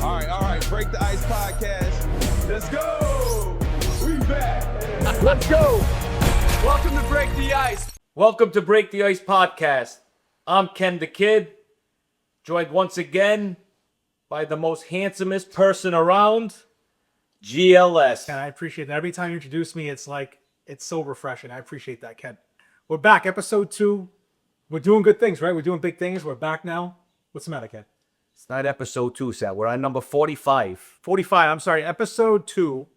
All right. Break the Ice podcast. Let's go. We back. Let's go. Welcome to Break the Ice. Welcome to Break the Ice podcast. I'm Ken the Kidd, joined once again by the most handsomest person around, GLS. And I appreciate that. Every time you introduce me, it's so refreshing. I appreciate that, Ken. We're back, episode 2. We're doing good things, right? We're doing big things. We're back now. What's the matter, Ken? It's not episode 2, Sal. We're on number 45. 45, I'm sorry, episode 2,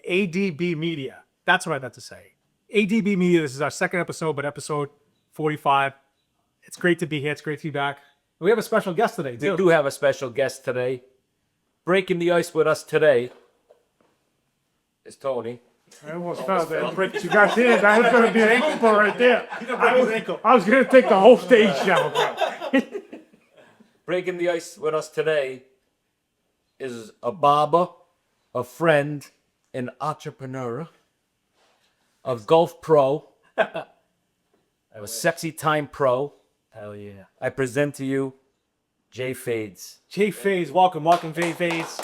ADB Media. That's what I meant to say. ADB Media, this is our second episode, but episode 45. It's great to be here. It's great to be back. We have a special guest today, too. We do have a special guest today. Breaking the ice with us today is Tony. I almost fell there. You guys did. That was going to be an ankle pull right there. I was going to take the whole stage show, bro. Breaking the ice with us today is a barber, a friend, an entrepreneur, a golf pro, a sexy time pro. Hell yeah. I present to you Jay Fades. Jay Fades, welcome, Jay Fades.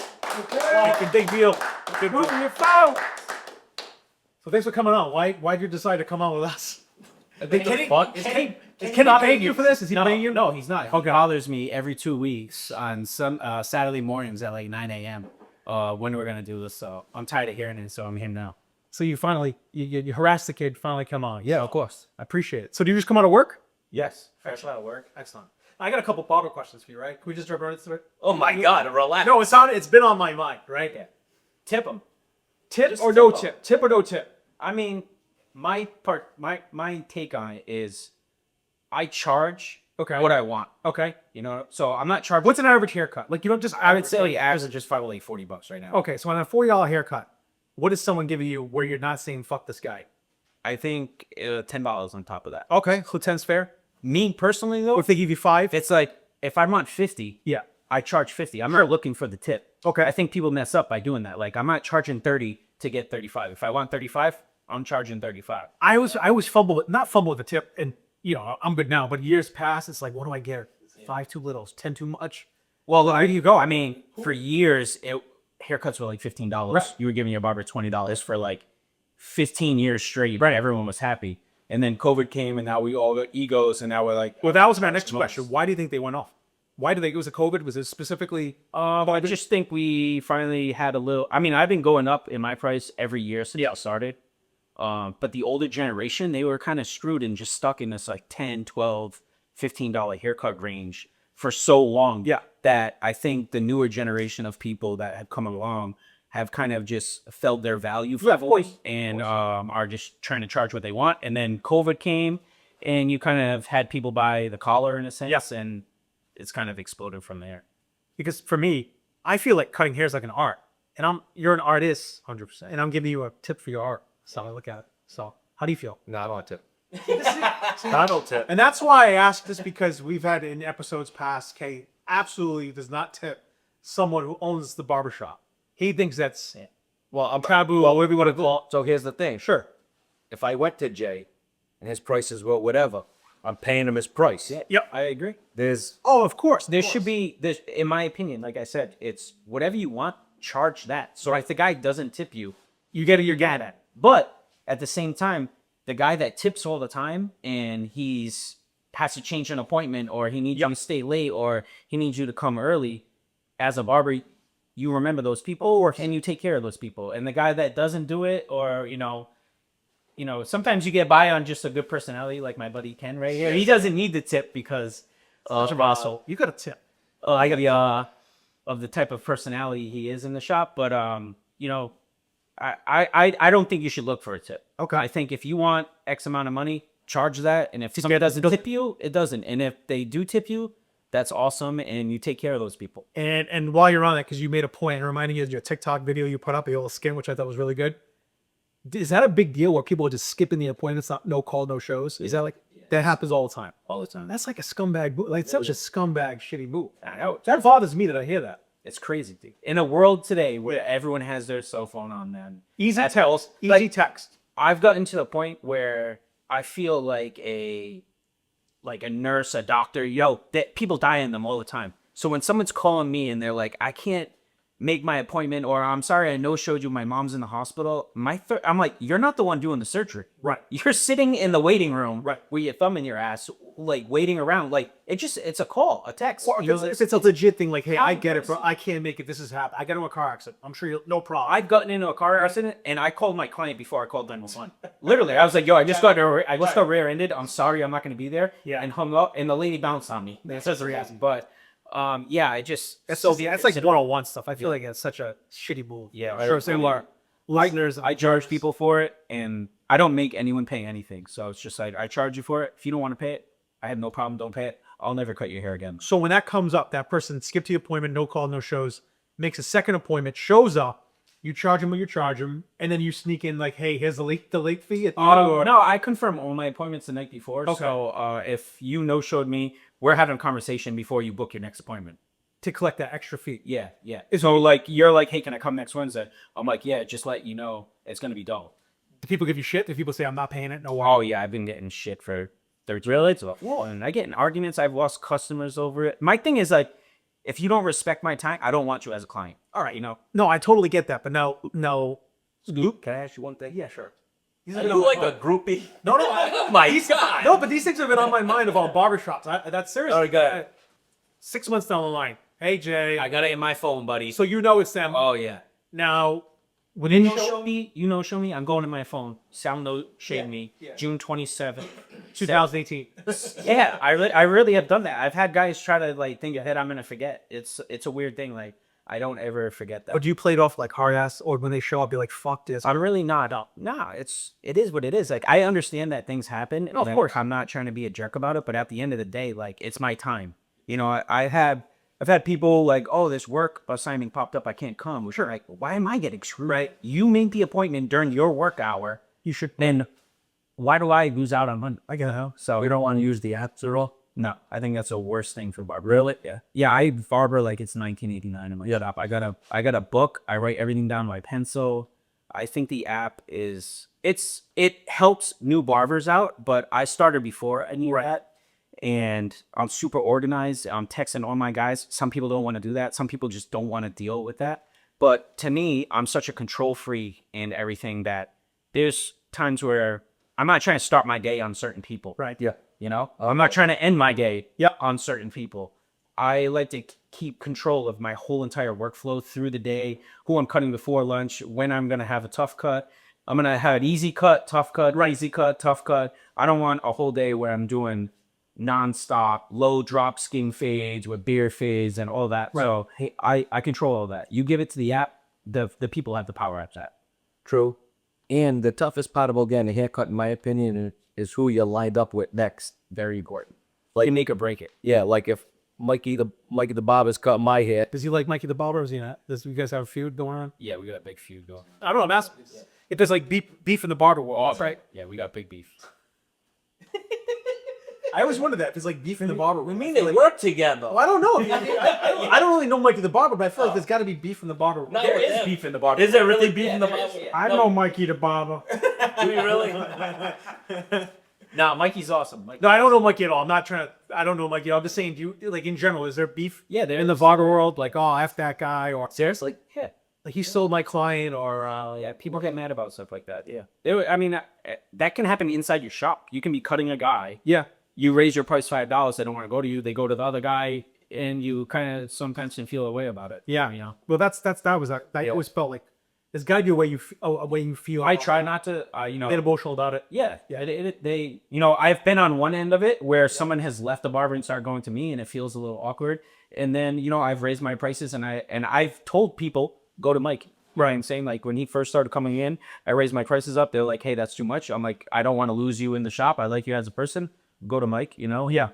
Welcome, big deal. Good move, your foul. So thanks for coming on. Why'd you decide to come on with us? Is Ken not paying you for this? Is he paying you? No, he's not. He bothers me every 2 weeks on some Saturday mornings at like 9 a.m. When we're gonna do this. So I'm tired of hearing it. So I'm here now. So you finally you harassed the kid. Finally come on. Yeah, of course. I appreciate it. So do you just come out of work? Yes. Fresh out of work. Excellent. I got a couple barber questions for you, right? Can we just jump right into it? Oh my God, relax. No, it's been on my mind, right? Yeah. Tip him. Tip or no tip? Tip or no tip? I mean, my take on it is, I charge what I want. Okay. You know, so I'm not charging. What's an average haircut? Like you don't just. I would say like average is just probably like $40 right now. Okay, so on a $40 haircut, what is someone giving you where you're not saying fuck this guy? I think $10 on top of that. Okay, so 10's fair. Me personally though, Or if they give you 5? it's like if I'm on 50, Yeah. I charge 50. I'm not looking for the tip. Okay. I think people mess up by doing that. Like I'm not charging 30 to get 35. If I want 35, I'm charging 35. I always fumble with the tip, and you know I'm good now. But years past, it's like, what do I get? 5 too little, 10 too much. Well, there you go. I mean, for years, haircuts were like $15. Right. You were giving your barber $20 for like 15 years straight. Right. Everyone was happy. And then COVID came, and now we all got egos, and now we're like, Well, that was my next question. Why do you think they went off? Why do they? Was it COVID? Was it specifically? I just think we finally had a little. I mean, I've been going up in my price every year since I started. But the older generation, they were kind of screwed and just stuck in this like $10, $12, $15 haircut range for so long. Yeah. That I think the newer generation of people that have come along have kind of just felt their value levels and are just trying to charge what they want. And then COVID came, and you kind of had people buy the collar in a sense. Yes. And it's kind of exploded from there. Because for me, I feel like cutting hair is like an art, and you're an artist, 100%, and I'm giving you a tip for your art. So I look at it. So how do you feel? No, I don't tip. I don't tip. And that's why I asked this, because we've had in episodes past, Kay absolutely does not tip someone who owns the barbershop. He thinks that's Well, I'm taboo. Well, whatever you want to call it. So here's the thing. Sure. If I went to Jay and his prices were whatever, I'm paying him his price. Yep. I agree. There's Oh, of course. There should be, in my opinion, like I said, it's whatever you want, charge that. So if the guy doesn't tip you, You get your gat at. but at the same time, the guy that tips all the time and has to change an appointment, or he needs you to stay late, or he needs you to come early, as a barber, you remember those people and you take care of those people. And the guy that doesn't do it, or sometimes you get by on just a good personality, like my buddy Ken right here. He doesn't need the tip because You got a tip. I got the of the type of personality he is in the shop, but I don't think you should look for a tip. Okay. I think if you want X amount of money, charge that, and if somebody doesn't tip you, it doesn't. And if they do tip you, that's awesome, and you take care of those people. And while you're on that, because you made a point, reminding you of your TikTok video you put up, your little skin, which I thought was really good. Is that a big deal where people are just skipping the appointments, no call, no shows? Is that like that happens all the time? All the time. That's like a scumbag move. Like, it's such a scumbag, shitty move. That bothers me that I hear that. It's crazy, dude. In a world today where everyone has their cell phone on them, Easy text. I've gotten to the point where I feel like a nurse, a doctor, that people die in them all the time. So when someone's calling me and they're like, I can't make my appointment, or I'm sorry, I no-showed you, my mom's in the hospital. I'm like, you're not the one doing the surgery. Right. You're sitting in the waiting room Right. with your thumb in your ass, like waiting around. Like it's a call, a text. Or You know, if it's a legit thing, like, hey, I get it, bro. Yes. I can't make it. This has happened. I got into a car accident. I'm sure no problem. I've gotten into a car accident and I called my client before I called 911. Literally, I was like, yo, I just got rear-ended. I'm sorry, I'm not going to be there. Yeah. And hung up, and the lady bounced on me. That's the reason. But yeah, I just That's like one-on-one stuff. I feel like it's such a shitty move. Yeah, I'm sure some lighteners. I charge people for it, and I don't make anyone pay anything. So it's just like, I charge you for it. If you don't want to pay it, I have no problem. Don't pay it. I'll never cut your hair again. So when that comes up, that person skipped the appointment, no call, no shows, makes a second appointment, shows up, you charge him what you charge him, and then you sneak in like, hey, here's the late fee. At the end, or- No, I confirm all my appointments the night before. Okay. So if you no-showed me, we're having a conversation before you book your next appointment. to collect that extra fee. Yeah, yeah. So like, you're like, hey, can I come next Wednesday? I'm like, yeah, just let you know it's gonna be dull. Do people give you shit? Do people say I'm not paying it? No way. Oh yeah, I've been getting shit for 30 really. It's like, whoa, and I get in arguments. I've lost customers over it. My thing is like, if you don't respect my time, I don't want you as a client. All right. You know? No, I totally get that, but no. Luke, can I ask you one thing? Yeah, sure. Are you like a groupie? No, no. Oh my God. No, but these things have been on my mind about barbershops. That's serious. All right, go ahead. 6 months down the line. Hey, Jay. I got it in my phone, buddy. So you know it's them. Oh yeah. Now, when You you know, show me. I'm going to my phone. Sound no shade me. yeah. June 27th. 2018. Yeah, I really have done that. I've had guys try to like think ahead. I'm gonna forget. It's a weird thing. Like I don't ever forget that. Or do you play it off like hard ass, or when they show up, be like, fuck this? I'm really not. Nah, it is what it is. Like I understand that things happen. Of Like, course. I'm not trying to be a jerk about it, but at the end of the day, like it's my time. You know, I've had people like, oh, this work assignment popped up, I can't come. Well, sure, like, why am I getting screwed? Right. You made the appointment during your work hour. You should. Then why do I lose out on money? I get it. So We don't want to use the apps at all. no, I think that's the worst thing for barber. Really? Yeah. Yeah, I barber like it's 1989 in my shop. I got a book. I write everything down by pencil. I think the app it helps new barbers out, but I started before I knew that. And I'm super organized. I'm texting all my guys. Some people don't want to do that. Some people just don't want to deal with that. But to me, I'm such a control freak and everything that there's times where I'm not trying to start my day on certain people. Right. Yeah. You know, I'm not trying to end my day Yep. on certain people. I like to keep control of my whole entire workflow through the day, who I'm cutting before lunch, when I'm going to have a tough cut. I'm going to have an easy cut, tough cut, easy cut, tough cut. I don't want a whole day where I'm doing non-stop low drop skin fades with beer fades and all that. Right. So hey, I control all that. You give it to the app, the people have the power at that. True. And the toughest part about getting a haircut, in my opinion, is who you lined up with next. Very important. Like make or break it. Yeah, like if Mikey the barber's cut my hair. Does he like Mikey the barber? Or is he not? Does you guys have a feud going on? Yeah, we got a big feud going. I don't know. I'm asking. If there's like beef in the barber world, right? Yeah, we got big beef. I always wondered that. If there's like beef in the barber. We mean they work together. Well, I don't know. I don't really know Mikey the barber, but I feel like there's got to be beef in the barber. No, There yeah. is beef in the barber. Is there really beef in the barber? I know Mikey the barber. Do you really? Nah, Mikey's awesome. No, I don't know Mikey at all. I'm not trying to. I don't know Mikey. I'm just saying. Do you like in general? Is there beef? Yeah, there in the barber world, like f that guy, or Seriously? Yeah. like he stole my client, or Yeah, people get mad about stuff like that. Yeah. I mean, that can happen inside your shop. You can be cutting a guy. yeah. You raise your price $5. They don't want to go to you. They go to the other guy, and you kind of sometimes can feel a way about it. Yeah, You know. Well, I always felt like there's got to be a way you feel. I try not to. You know. get emotional about it. Yeah, yeah. They, you know, I've been on one end of it where someone has left the barber and started going to me, and it feels a little awkward. And then, you know, I've raised my prices, and I've told people go to Mike. Right, and saying like when he first started coming in, I raised my prices up. They're like, "Hey, that's too much." I'm like, "I don't want to lose you in the shop. I like you as a person. Go to Mike." You know. Yeah.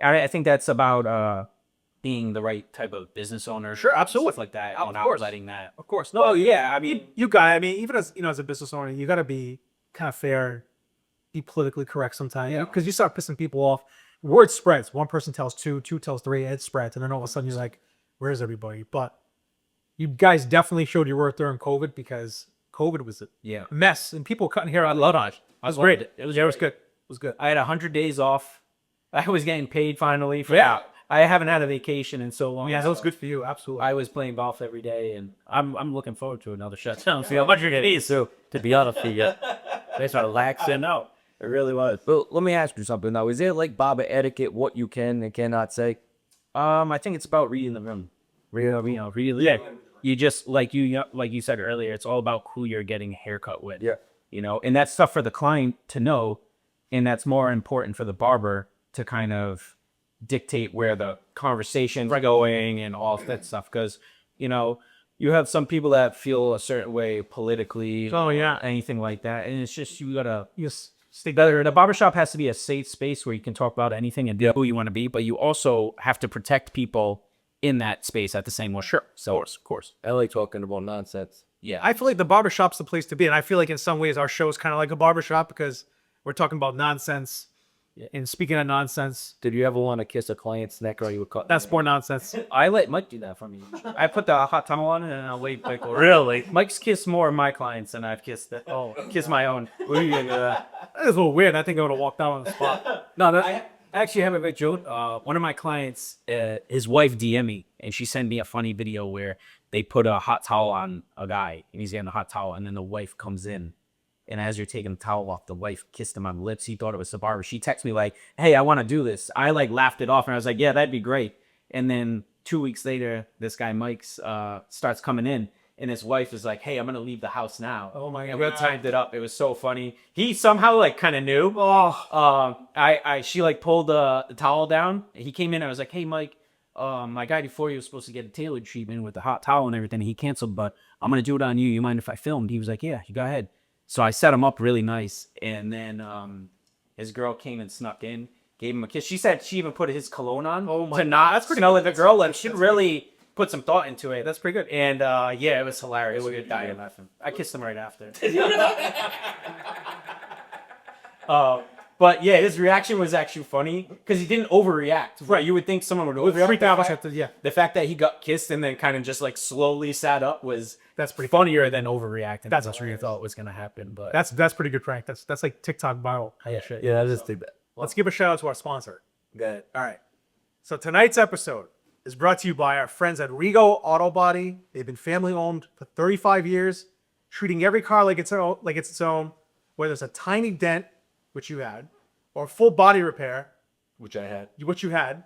I think that's about being the right type of business owner. Sure, absolutely. Stuff like that. Of and course. letting that. Of course. No. Oh yeah, I mean, You got. I mean, even as as a business owner, you got to be kind of fair, be politically correct sometimes. You know, because you start pissing people off. Word spreads. One person tells two tells three. It spreads, and then all of a sudden you're like, "Where's everybody?" But you guys definitely showed your worth during COVID, because COVID was a yeah. mess, and people cutting hair out loud. It was great. It was good. It was good. I had 100 days off. I was getting paid finally. Yeah. I haven't had a vacation in so long. Yeah, that was good for you. Absolutely. I was playing golf every day, and I'm looking forward to another shutdown. See how much you're getting used to be honest with you. They started laxing out. It really was. Well, let me ask you something now. Is there like barber etiquette, what you can and cannot say? I think it's about reading the room. Really. Yeah. You just like you said earlier, it's all about who you're getting a haircut with. Yeah. And that's stuff for the client to know, and that's more important for the barber to kind of dictate where the conversations are going and all that stuff. Because you have some people that feel a certain way politically. Oh, yeah. Anything like that, and it's just you gotta stay better. The barbershop has to be a safe space where you can talk about anything and be who you want to be, but you also have to protect people in that space at the same way. Sure. So, of course. I like talking about nonsense. Yeah. I feel like the barbershop's the place to be. And I feel like in some ways our show is kind of like a barbershop because we're talking about nonsense. Yeah. And speaking of nonsense, Did you ever want to kiss a client's neck or you would cut? that's more nonsense. I let Mike do that for me. I put the hot towel on it and I'll wait. Like, really? Mike's kissed more of my clients than I've kissed. Kissed my own. What are you gonna do that? That is a little weird. I think I would have walked out on the spot. No, I actually have a big joke. One of my clients, his wife DM me, and she sent me a funny video where they put a hot towel on a guy, and he's getting a hot towel, and then the wife comes in, and as you're taking the towel off, the wife kissed him on the lips. He thought it was the barber. She texted me like, "Hey, I want to do this." I like laughed it off, and I was like, "Yeah, that'd be great." And then 2 weeks later, this guy Mike's starts coming in. And his wife is like, "Hey, I'm gonna leave the house now." Oh my And we God. timed it up. It was so funny. He somehow like kind of knew. She like pulled the towel down. He came in. I was like, "Hey, Mike, my guy before you was supposed to get a tailored treatment with the hot towel and everything. He canceled, but I'm gonna do it on you. You mind if I filmed?" He was like, "Yeah, you go ahead." So I set him up really nice, and then his girl came and snuck in, gave him a kiss. She said she even put his cologne on. Oh my to not that's pretty smell like the girl, and she really put some thought into it. That's pretty good. And yeah, it was hilarious. We were dying laughing. I kissed him right after. But yeah, his reaction was actually funny because he didn't overreact. Right, you would think someone would overreact. Everything else had to, yeah. The fact that he got kissed and then kind of just like slowly sat up was That's pretty funnier than overreacting. That's what you thought was gonna happen. But That's pretty good prank. That's like TikTok viral. yeah, shit. Yeah, that is too bad. Let's give a shout out to our sponsor. Good. All right. So tonight's episode is brought to you by our friends at Rigo Auto Body. They've been family owned for 35 years, treating every car like it's its own, whether it's a tiny dent, which you had, or a full body repair, Which I had. which you had.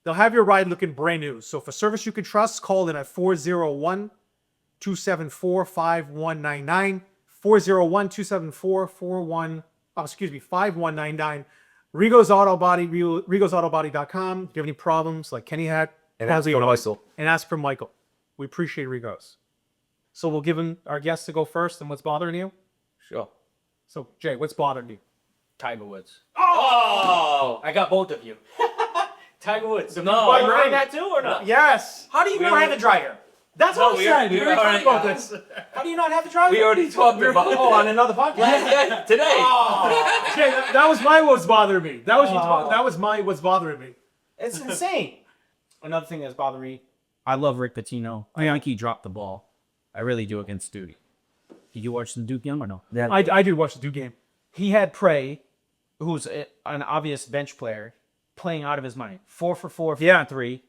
They'll have your ride looking brand new. So for service you can trust, call in at 401-274-5199, 401-274-5199. Rigo's Auto Body, rigosAutoBody.com. If you have any problems like Kenny had, And ask for Michael. and ask for Michael. We appreciate Rigo's. So we'll give our guests to go first and what's bothering you. Sure. So Jay, what's bothering you? Tiger Woods. Oh, I got both of you. Tiger Woods. So No. you heard that too or not? Yes. How do you not have the dryer? That's what I'm saying. We already talked about this. How do you not have the dryer? We already talked about it. Oh, on another podcast. Yeah, today. Jay, that was my what's bothering me. That was my what's bothering me. It's insane. Another thing that's bothering me, I love Rick Pitino. I think he dropped the ball. I really do against Duke. Did you watch the Duke game or no? Yeah. I did watch the Duke game. He had Prey, who's an obvious bench player, playing out of his mind. 4 for 4, 4 for 3.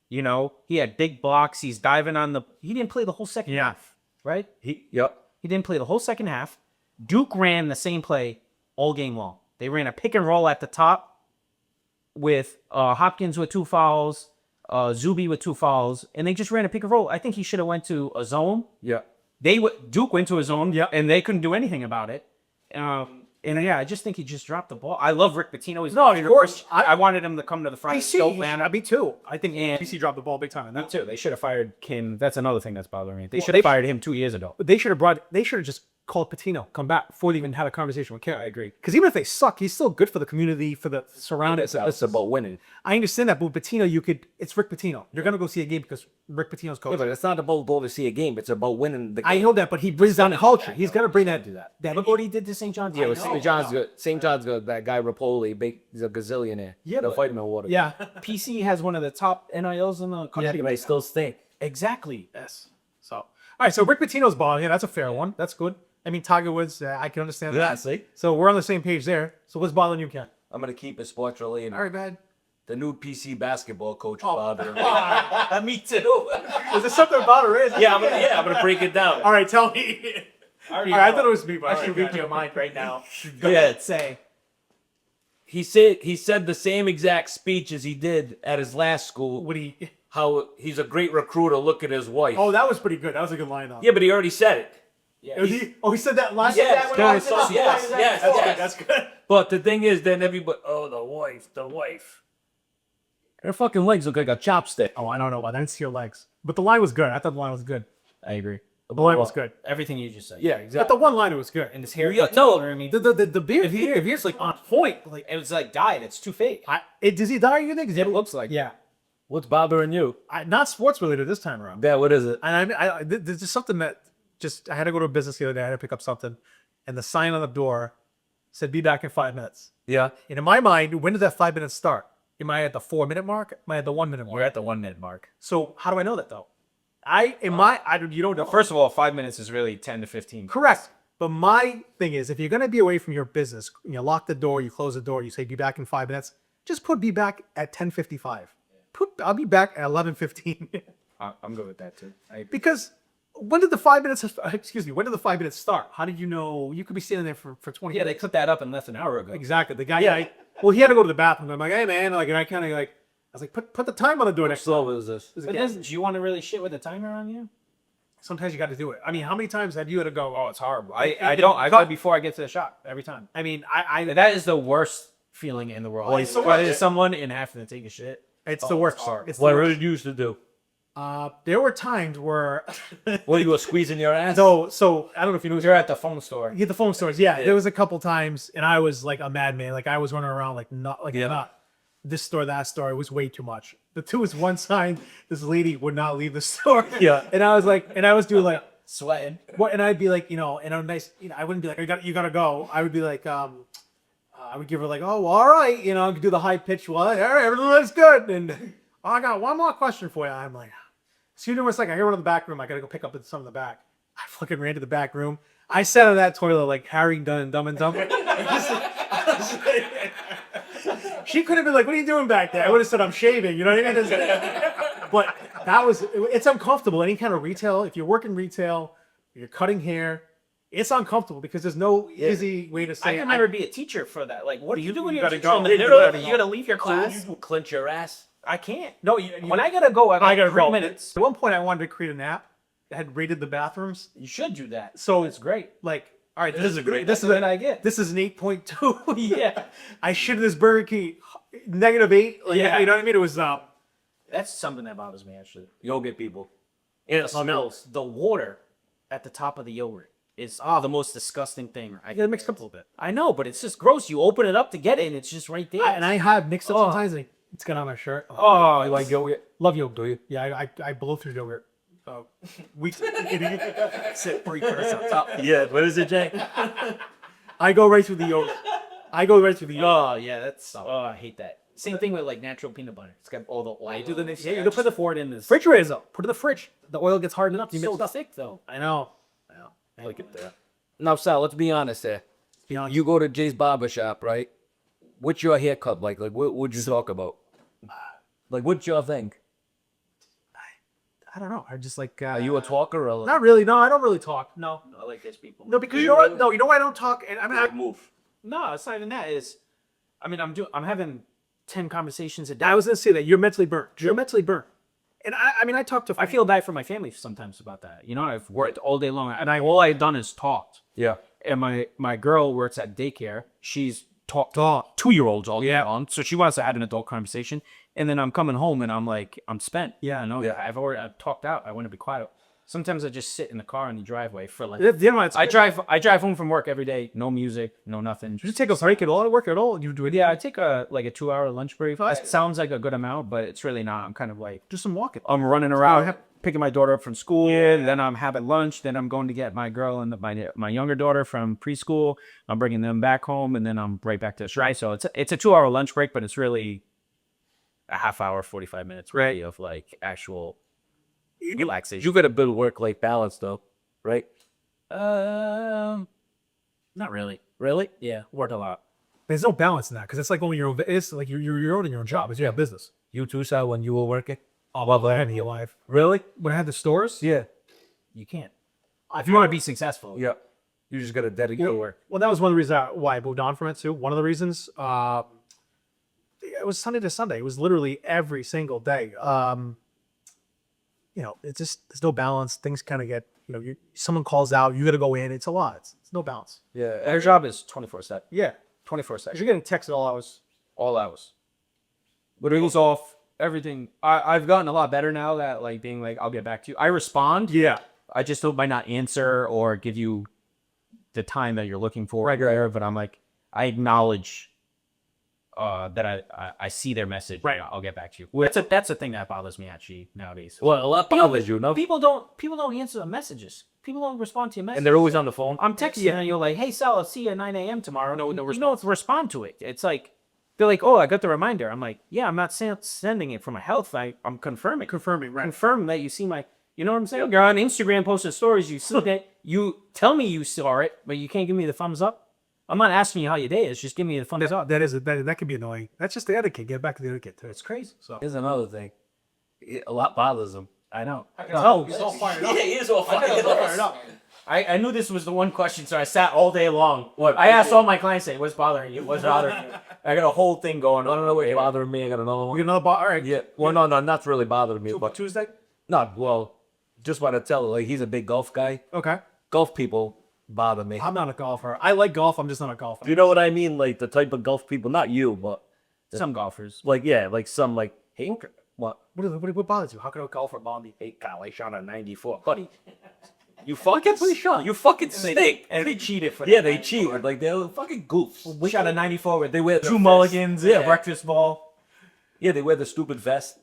You know, he had big blocks. He's diving on the... He didn't play the whole second half, right? Yep. He didn't play the whole second half. Duke ran the same play all game long. They ran a pick and roll at the top with Hopkins with 2 fouls, Zuby with 2 fouls, and they just ran a pick and roll. I think he should have went to a zone. Yeah. Duke went to a zone, and they couldn't do anything about it. And yeah, I just think he just dropped the ball. I love Rick Pitino. He's No, of course. I wanted him to come to the front. So fan. Me too. I think And- PC dropped the ball big time. Me too. They should have fired Kim. That's another thing that's bothering me. They should have fired him 2 years ago. They should have just called Patino, come back before they even had a conversation with Kim. I agree. Because even if they suck, he's still good for the community, for the surrounding. It's about winning. I understand that, but with Patino, it's Rick Pitino. You're gonna go see a game because Rick Pitino's coach. Yeah, but it's not about going to see a game. It's about winning the game. I know that, but he brings down the culture. He's gonna bring that. Look what he did to St. John's. Yeah, well, St. John's good. St. John's good. That guy Rapoli, he's a gazillionaire. Yeah, They'll but- fight him in water. Yeah. PC has one of the top NILs in the country. Yeah, but they still stink. Exactly. Yes. So, all right. So Rick Pitino's ball. Yeah, that's a fair one. That's good. I mean, Tiger Woods. I can understand that. see? So we're on the same page there. So what's bothering you, Ken? I'm gonna keep it sports related. All right, man. The new PC basketball coach Oh. Father. Me too. Is there something about it? Is? Yeah, I'm gonna break it down. All right, tell me. All right, I thought it was me, but I should read your mind right now. Go ahead. Say. He said the same exact speech as he did at his last school. What he? How he's a great recruiter. Look at his wife. Oh, that was pretty good. That was a good line, though. Yeah, but he already said it. Yeah. Was he? Oh, he said that last. Yes, time? yes, Oh, yes, yes, That's yes. good. That's good. But the thing is, then everybody, the wife. Her fucking legs look like a chopstick. Oh, I don't know. I didn't see your legs, but the line was good. I thought the line was good. I agree. The line was good. Everything you just said. Yeah, But exactly. the one liner was good. And his hair. Yeah, no. I mean, The beard, if he's like on point. Like, it was like dyed. It's too fake. does he die? You think? It looks like. Yeah. What's bothering you? Not sports related this time around. Yeah, what is it? And there's just something that I had to go to a business the other day. I had to pick up something, and the sign on the door said, "Be back in 5 minutes." Yeah. And in my mind, when did that 5 minutes start? Am I at the 4 minute mark? Am I at the 1 minute mark? We're at the 1 minute mark. So how do I know that though? You don't know. First of all, 5 minutes is really 10 to 15. Correct. But my thing is, if you're gonna be away from your business, you lock the door, you close the door, you say, "Be back in 5 minutes." Just put "Be back at 10:55." I'll be back at 11:15. I'm good with that too. Because when did the 5 minutes? Excuse me. When did the 5 minutes start? How did you know? You could be standing there for 20. Yeah, they minutes. clipped that up in less than an hour ago. Exactly. The guy. Yeah. Well, he had to go to the bathroom. I'm like, "Hey man," like, and I kind of like, I was like, "Put the time on the door next." Slow is this? But do you want to really shit with the timer on you? Sometimes you got to do it. I mean, how many times have you had to go? Oh, It's horrible. I don't. I go before I get to the shop every time. I mean, I That is the worst feeling in the world. Oh, it's the Whether worst. it's someone and having to take a shit. it's the worst. hard. It's the What worst. did you used to do? There were times where, What, you were squeezing your ass? so I don't know if you know. You're at the phone store. You get the phone stores. Yeah, there was a couple times, and I was like a madman. Like I was running around like not like Yeah. not this store, that store. It was way too much. The two was one sign. This lady would not leave the store. Yeah. and I was like, and I was doing like Sweating. what, and I'd be like, and a nice, I wouldn't be like, you gotta go. I would be like, I would give her like, oh, well, all right, do the high pitch one. All right, everything looks good. And I got one more question for you. I'm like, so you know what's like? I hear one in the back room. I gotta go pick up some in the back. I fucking ran to the back room. I sat on that toilet like Harry done in Dumb and Dumber. She could have been like, "What are you doing back there?" I would have said, "I'm shaving." You know what I mean? But it's uncomfortable. Any kind of retail, if you're working retail, you're cutting hair, it's uncomfortable because there's no easy way to say. I can never be a teacher for that. Like, what do you do when you you're a gotta teacher go. in the You middle? gotta You go. gotta leave your class. You clench your ass? I can't. No, When I gotta go, I got 3 minutes. At one point, I wanted to create an app that had rated the bathrooms. You should do that. So It's great. like, all right, This is a great. this is What I get. This is an 8.2. Yeah. I shit in this Burger King, -8. Like, Yeah. you know what I mean? It was That's something that bothers me actually. Yogurt people. And it smells. The water at the top of the yogurt is the most disgusting thing. I Yeah, mixed up a little bit. I know, but it's just gross. You open it up to get it, and it's just right there. And I have mixed up sometimes. And it's got on my shirt. oh, You like yogurt? Love yogurt. Do you? Yeah, I blow through yogurt. Weeks. Sit precursor. Yeah. What is it, Jay? I go right through the yogurt. Oh yeah, that's. Oh, I hate that. Same thing with like natural peanut butter. It's got all the oil. do the next- Yeah, you can put the pour it in this. Refrigerators though. Put it in the fridge. The oil gets hardened up. You So mix it up. thick though. I know. I like it there. Now, Sal, let's be honest here. Be honest. You go to Jay's barbershop, right? What's your haircut like? Like, what would you talk about? Like, what's your thing? I don't know. I just like. Are you a talker or Not really. No, I don't really talk. No. I like this people. No, because you know what? No, you know why I don't talk? And I mean, move? No, it's not even that. I mean, I'm having 10 conversations a day. I was gonna say that you're mentally burnt. You're mentally burnt. And I mean, I talk to. I feel bad for my family sometimes about that. You know, I've worked all day long, and all I've done is talked. Yeah. And my girl works at daycare. She's talked Talk. 2-year-olds all day long, so she wants to have an adult conversation. And then I'm coming home and I'm like, I'm spent. Yeah, I know. Yeah. I've talked out. I want to be quiet. Sometimes I just sit in the car in the driveway for like. You know, it's, I drive home from work every day. No music, no nothing. you take a break at all at work at all. You do it. Yeah, I take a 2-hour lunch break. It sounds like a good amount, but it's really not. I'm kind of like Do some walking. I'm running around, picking my daughter up from school. Then I'm having lunch. Then I'm going to get my girl and my younger daughter from preschool. I'm bringing them back home, and then I'm right back to the shop. So it's a 2-hour lunch break, but it's really a half hour, 45 minutes really of like actual relaxation. You got a good work-life balance, though, right? Not really. Really? Yeah, work a lot. There's no balance in that because it's like owning your own. It's like you're owning your own job. It's your business. You too, Sal, when you were working? Oh, well, I had your life. Really? When I had the stores, Yeah. You can't. If you want to be successful, Yeah. You just got to dedicate your work. well, that was one of the reasons why I moved on from it too. One of the reasons, it was Sunday to Sunday. It was literally every single day. It's just there's no balance. Things kind of get, someone calls out, you got to go in. It's a lot. It's no balance. Yeah. their job is 24/7. Yeah, 24/7. you're getting texted all hours. All hours. Rings off, everything. I've gotten a lot better now that like being like, I'll get back to you. I respond. Yeah, I just might not answer or give you the time that you're looking for. Right. But I'm like, I acknowledge that I see their message. Right. I'll get back to you. That's a thing that bothers me actually nowadays. Well, a lot bothers you, no? People don't answer the messages. People don't respond to your messages. And they're always on the phone. I'm texting you and you're like, hey Sal, I'll see you at 9 a.m. tomorrow. No response. You don't respond to it. It's like they're like, oh, I got the reminder. I'm like, yeah, I'm not sending it for my health. I'm confirming. right. Confirm that you see my. You know what I'm saying? You're on Instagram posting stories. You see that. You tell me you saw it, but you can't give me the thumbs up. I'm not asking you how your day is. Just give me the thumbs up. That can be annoying. That's just the etiquette. Get back to the etiquette too. It's crazy. So Here's another thing. A lot bothers him. I know. oh, he's all fired up. Yeah, he is all fired up. I knew this was the one question, so I sat all day long. What? I asked all my clients, say, what's bothering you? What's bothering you? I got a whole thing going I on. don't know what's bothering me. I got another We one. get another bar. All right. Yeah. Well, no, not really bothering me. But Tuesday. not, well, just want to tell, like, he's a big golf guy. Okay. Golf people bother me. I'm not a golfer. I like golf. I'm just not a golfer. Do you know what I mean? Like, the type of golf people, not you, but, Some golfers. like, yeah, like some, like, hey, what? What bothers you? How could a golfer bother you? Hey, God, I shot a 94. Buddy, you fucking shot. You fucking stink. And they cheated for that. Yeah, they cheated. Like, they're fucking goofs. We shot a 94 with They wear two mulligans, breakfast ball. Yeah, they wear the stupid vest.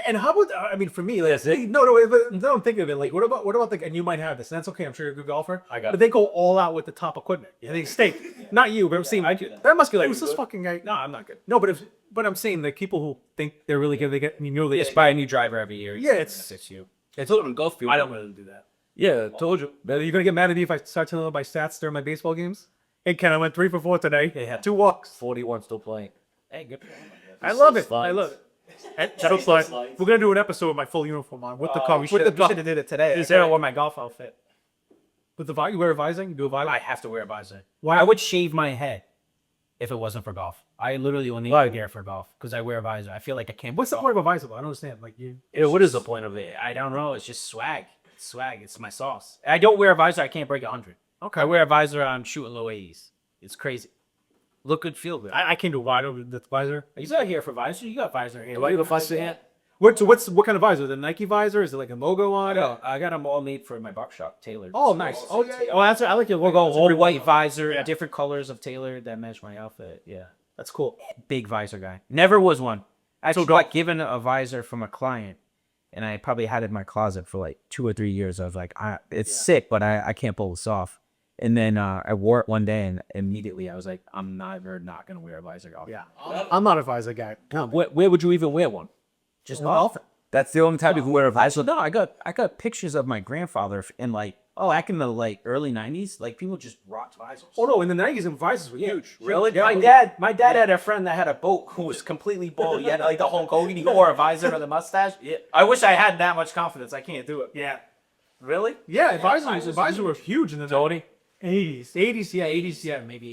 And how about? I mean, for me, like, That's it. no, but don't think of it. Like, what about the? And you might have this, and that's okay. I'm sure you're a good golfer. I got But it. they go all out with the top equipment. Yeah, they stink. Not you, but I'm saying I do that. That must be like, who's this fucking guy? No, I'm not good. No, but I'm saying like people who think they're really good, they get. They Just buy a new driver every year. Yeah, it's you. It's a little golf people. I don't really do that. Yeah, told you. Are you gonna get mad at me if I start telling them my stats during my baseball games? Hey, Ken, I went 3 for 4 today. Yeah. Had 2 walks. 41 still playing. Hey, good. I love it. Slides. I love it. We're gonna do an episode with my full uniform on with the car. We should have did it today. Is there my golf outfit? With the visor, you wear a visor. You do a visor. I have to wear a visor. Why? I would shave my head if it wasn't for golf. I literally only wear hair for golf because I wear a visor. I feel like I can't. What's the point of a visor? I don't understand. Like you. Yeah, what is the point of it? I don't know. It's just swag. It's swag. It's my sauce. I don't wear a visor. I can't break 100. Okay. I wear a visor. I'm shooting low 80s. It's crazy. Look good, feel good. I came to a visor with the visor. You got here for visor. You got visor here. Why you the fuss hand? What kind of visor? The Nike visor? Is it like a logo on it? No, I got them all made for my barbershop, tailored. Oh, nice. Oh yeah. Oh, that's I like your logo. All white visor, different colors of tailored that match my outfit. Yeah, That's cool. big visor guy. Never was one. I actually got given a visor from a client, and I probably had it in my closet for like 2 or 3 years. I was like, it's sick, but I can't pull this off. And then I wore it one day, and immediately I was like, I'm never not gonna wear a visor golf. Yeah. I'm not a visor guy. No. Where would you even wear one? just golf. That's the only time you can wear a visor. No, I got pictures of my grandfather in like back in the like early 90s. Like people just rocked visors. Oh no, in the 90s, and visors were huge. Really? Yeah. My dad had a friend that had a boat who was completely bald. He had like the Hulk Hogan. He wore a visor with a mustache. Yeah. I wish I had that much confidence. I can't do it. Yeah. Really? Yeah, visors were huge in the Tony? 80s. 80s, yeah, 80s, yeah. Maybe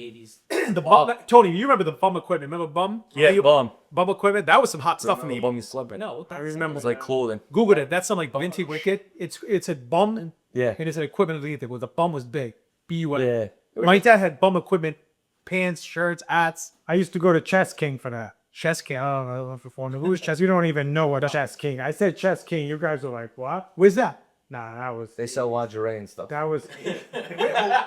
80s. The bum, Tony, you remember the bum equipment? Remember bum? Bum. Bum equipment. That was some hot stuff in the Bum you slept in. No, I remember. It's like clothing. Googled it. That's some like vintage wicked. It's a bum. Yeah. And it's an equipment underneath it. Well, the bum was big. B-U-M. Yeah. My dad had bum equipment, pants, shirts, hats. I used to go to Chess King for that. Chess King. I don't know if you're who's Chess. You don't even know what Chess King. I said Chess King. You guys were like, what? Where's that? Nah, that was. They sell lingerie and stuff. That was.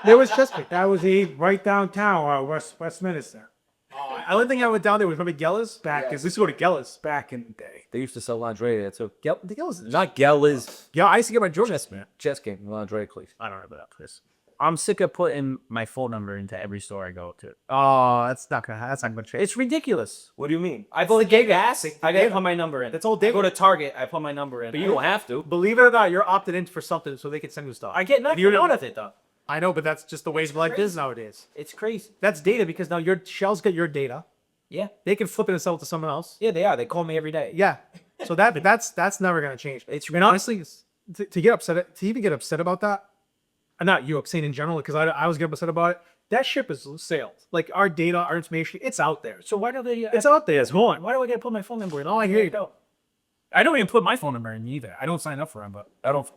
There was Chess King. That was right downtown, Westminster. The only thing I went down there was remember Geller's back. Cause we used to go to Geller's back in the day. They used to sell lingerie there too. The Geller's. Not Geller's. Yeah, I used to get my Jordans. Chess King, lingerie, please. I don't remember that place. I'm sick of putting my phone number into every store I go to. Oh, that's not gonna change. It's ridiculous. What do you mean? I bought a gig ass. I gotta put my number in. That's all I they go to Target. I put my number in. But you don't have to. Believe it or not, you're opted in for something so they can send you stuff. I get nothing You're out of it though. I know, but that's just the way life is nowadays. It's crazy. That's data because now your shells get your data. Yeah. They can flip it and sell it to someone else. Yeah, they are. They call me every day. Yeah. So that's never gonna change. It's and honestly, to get upset, to even get upset about that, and not you, I'm saying in general, because I was getting upset about it. That ship is sailed. Like our data, our information, it's out there. So why do they? It's out there. It's going. Why do I gotta put my phone number in? Oh, I hear you. Go. I don't even put my phone number in either. I don't sign up for them, but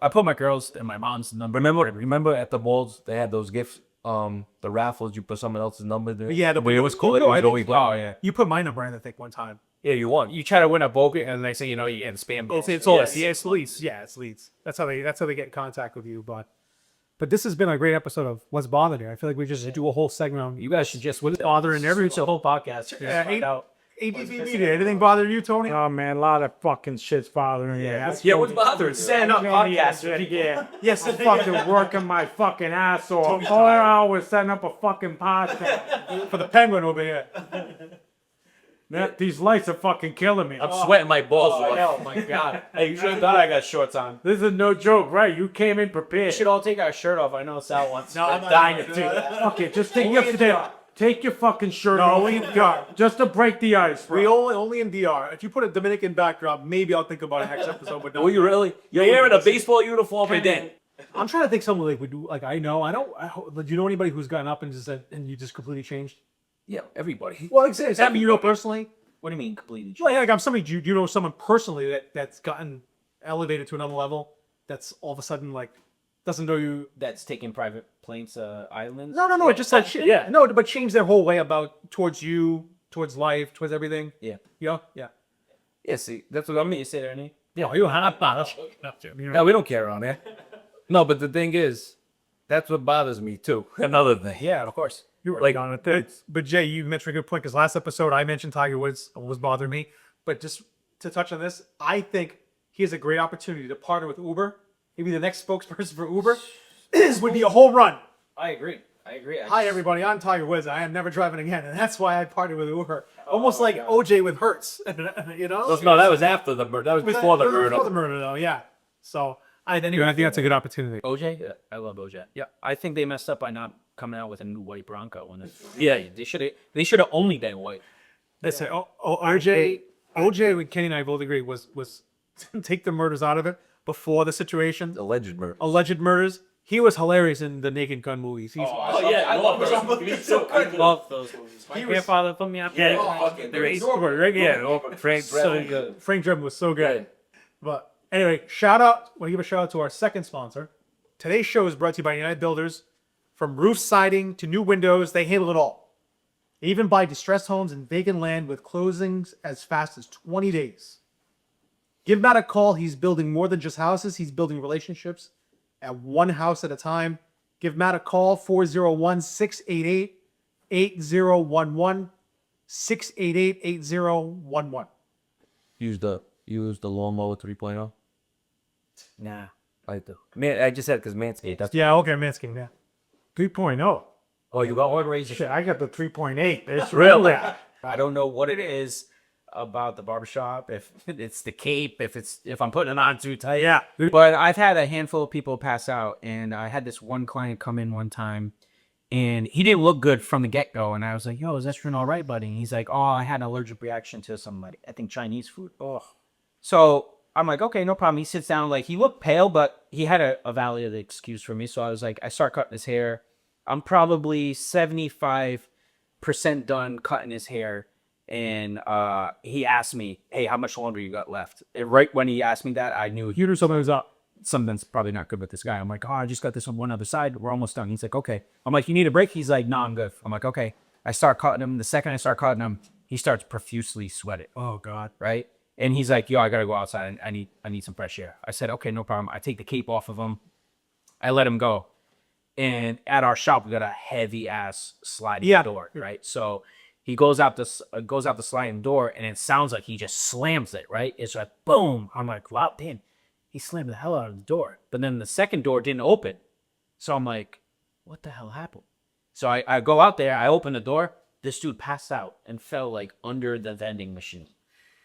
I put my girls and my mom's number. Remember at the malls they had those gifts, the raffles. You put someone else's number there. Yeah, But it was cool. No, I Oh, think- yeah. You put my number in, I think, one time. Yeah, you won. You try to win a boga and they say, you know, you get spam calls. It's all it's leads. Yeah, it's leads. That's how they get in contact with you. But this has been a great episode of What's Bothering You. I feel like we just do a whole segment on You guys should just what's bothering every It's a whole podcast. Just find out. ADB Media. Anything bother you, Tony? Oh man, a lot of fucking shit's bothering me. Yeah, what's bothering? Stand up podcast. Yeah. Yes, I'm fucking working my fucking ass off. 4 hours setting up a fucking podcast. For the penguin over here. Man, these lights are fucking killing me. I'm sweating my balls off. Oh my god. Hey, you should have thought I got shorts on. This is no joke, right? You came in We prepared. should all take our shirt off. I know Sal wants. No, I'm not dying doing to. that. Okay, just take your fucking shirt No, off. only in DR. Just to break the ice, bro. We only in DR. If you put a Dominican backdrop, maybe I'll think about it next episode. But no, Will you really? You're wearing a baseball uniform and then. I'm trying to think someone like would do. Like I know. Do you know anybody who's gotten up and just said and you just completely changed? Yeah, everybody. Well, it's happened. You know personally. What do you mean completely? Like I'm somebody. Do you know someone personally that's gotten elevated to another level? That's all of a sudden like doesn't know you. That's taking private planes to islands. No. It just said shit. Yeah. No, but change their whole way about towards you, towards life, towards everything. Yeah. Yeah. Yeah. Yeah, see, that's what I mean. You say there, Ernie? Yeah. You have No, we don't care on there. No, but the thing is, that's what bothers me too. Another thing. Yeah, of course. You were Like, on it there. But Jay, you mentioned a good point because last episode I mentioned Tiger Woods was bothering me. But just to touch on this, I think he has a great opportunity to partner with Uber. Maybe the next spokesperson for Uber. This would be a home run. I agree. Hi everybody, I'm Tiger Woods. I am never driving again, and that's why I partnered with Uber. Almost like OJ with Hertz, you know? No, that was after the murder. That was before the murder. Before the murder, though, yeah. So anyway, I think that's a good opportunity. OJ? Yeah, I love OJ. Yeah, I think they messed up by not coming out with a new white Bronco. Yeah. They should have only done white. They say, OJ, with Kenny and I both agree, was take the murders out of it before the situation, Alleged murder. alleged murders. He was hilarious in the Naked Gun movies. He's, I love those. I love those movies. My grandfather put me up. Yeah, Frank So good. Frank Drebin was so good. But anyway, want to give a shout out to our second sponsor. Today's show is brought to you by United Builders. From roof siding to new windows, they handle it all. They even buy distressed homes and vacant land with closings as fast as 20 days. Give Matt a call. He's building more than just houses. He's building relationships at one house at a time. Give Matt a call, 401-688-8011, 688-8011. Use the lawnmower 3.0. Nah. I do. Man, I just said because Manscaped. That's Yeah, okay, Manscaped, yeah. 3.0. oh, you got one razor. Shit, I got the 3.8. It's Really? I don't know what it is about the barbershop. If it's the cape, if I'm putting it on too tight. Yeah. But I've had a handful of people pass out, and I had this one client come in one time, and he didn't look good from the get-go. And I was like, "Yo, is that all right, buddy?" And he's like, "Oh, I had an allergic reaction to some, like, I think Chinese food." Oh. So I'm like, "Okay, no problem." He sits down, like, he looked pale, but he had a valid excuse for me. So I was like, I start cutting his hair. I'm probably 75% done cutting his hair. And he asked me, "Hey, how much longer you got left?" And right when he asked me that, I knew You knew something was up. something's probably not good with this guy. I'm like, "Oh, I just got this on one other side. We're almost done." He's like, "Okay." I'm like, "You need a break?" He's like, "No, I'm good." I'm like, "Okay." I start cutting him. The second I start cutting him, he starts profusely sweating. Oh, God. Right? And he's like, "Yo, I gotta go outside. I need some fresh air." I said, "Okay, no problem." I take the cape off of him. I let him go. And at our shop, we got a heavy ass sliding door, right? So he goes out the sliding door, and it sounds like he just slams it, right? It's like boom. I'm like, wow, damn, he slammed the hell out of the door. But then the second door didn't open, so I'm like, what the hell happened? So I go out there, I open the door. This dude passed out and fell like under the vending machine,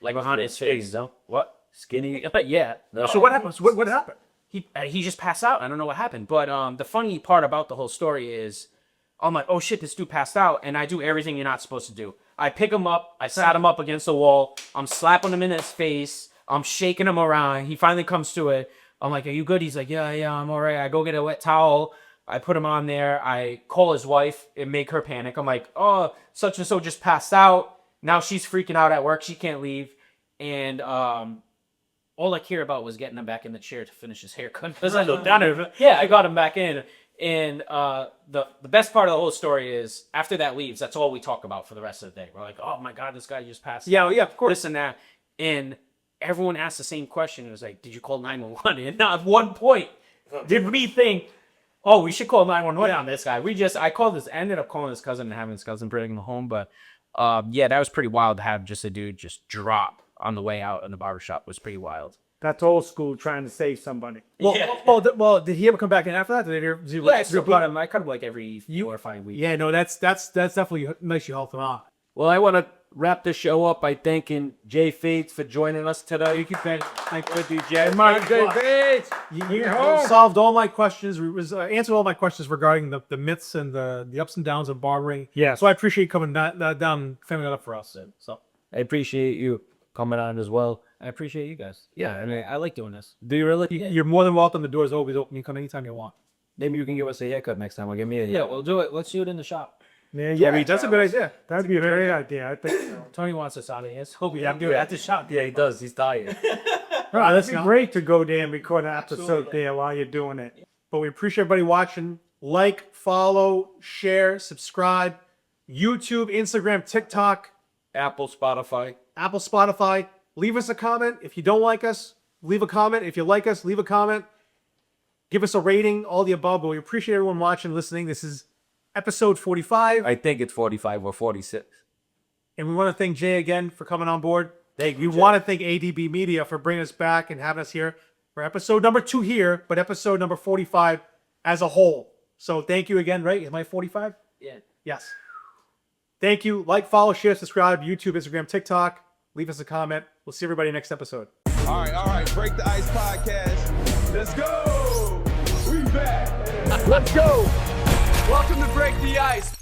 like behind his face. No? What? Skinny? Yeah. So what happened? What happened? he just passed out. I don't know what happened. But the funny part about the whole story is, I'm like, oh shit, this dude passed out, and I do everything you're not supposed to do. I pick him up, I sat him up against the wall, I'm slapping him in his face, I'm shaking him around. He finally comes to it. I'm like, are you good? He's like, yeah, I'm all right. I go get a wet towel. I put him on there. I call his wife and make her panic. I'm like, oh, such and so just passed out. Now she's freaking out at work. She can't leave. And all I care about was getting him back in the chair to finish his haircut. Yeah, I got him back in. And the best part of the whole story is after that leaves, that's all we talk about for the rest of the day. We're like, oh my God, this guy just passed. Yeah, of course. This and that. And everyone asked the same question. It was like, did you call 911? And not at one point did we think, oh, we should call 911 on this guy. Ended up calling his cousin and having his cousin bring him home. But yeah, that was pretty wild to have just a dude just drop on the way out in the barbershop. Was pretty wild. That's old school trying to save somebody. Well, did he ever come back in after that? I cut him like every 4 or 5 weeks. Yeah, no, that's definitely nice you helped him out. Well, I want to wrap this show up by thanking Jay Fates for joining us today. You can thank you, Jay. Jay Bates. You solved all my questions. Answered all my questions regarding the myths and the ups and downs of barbering. Yes. So I appreciate you coming down and filming that up for us. So I appreciate you coming on as well. I appreciate you guys. Yeah, I mean, I like doing this. Do you really? you're more than welcome. The door's always open. You can come anytime you want. Maybe you can give us a haircut next time. Or give me a Yeah, we'll do it. Let's do it in the shop. Yeah, that's a good idea. That'd be a great idea. I think so. Tony wants us out of here, so we have to do it at the shop. Yeah, he does. He's tired. It'd be great to go there and record an episode there while you're doing it. But we appreciate everybody watching. Like, follow, share, subscribe. YouTube, Instagram, TikTok, Apple, Spotify. Leave us a comment. If you don't like us, leave a comment. If you like us, leave a comment. Give us a rating, all the above. But we appreciate everyone watching, listening. This is episode 45. I think it's 45 or 46. And we want to thank Jay again for coming on board. We want to thank ADB Media for bringing us back and having us here for episode number 2 here, but episode number 45 as a whole. So thank you again, right? Am I 45? Yeah. Yes. Thank you. Like, follow, share, subscribe, YouTube, Instagram, TikTok. Leave us a comment. We'll see everybody next episode. All right. Break the Ice podcast. Let's go. We back. Let's go. Welcome to Break the Ice.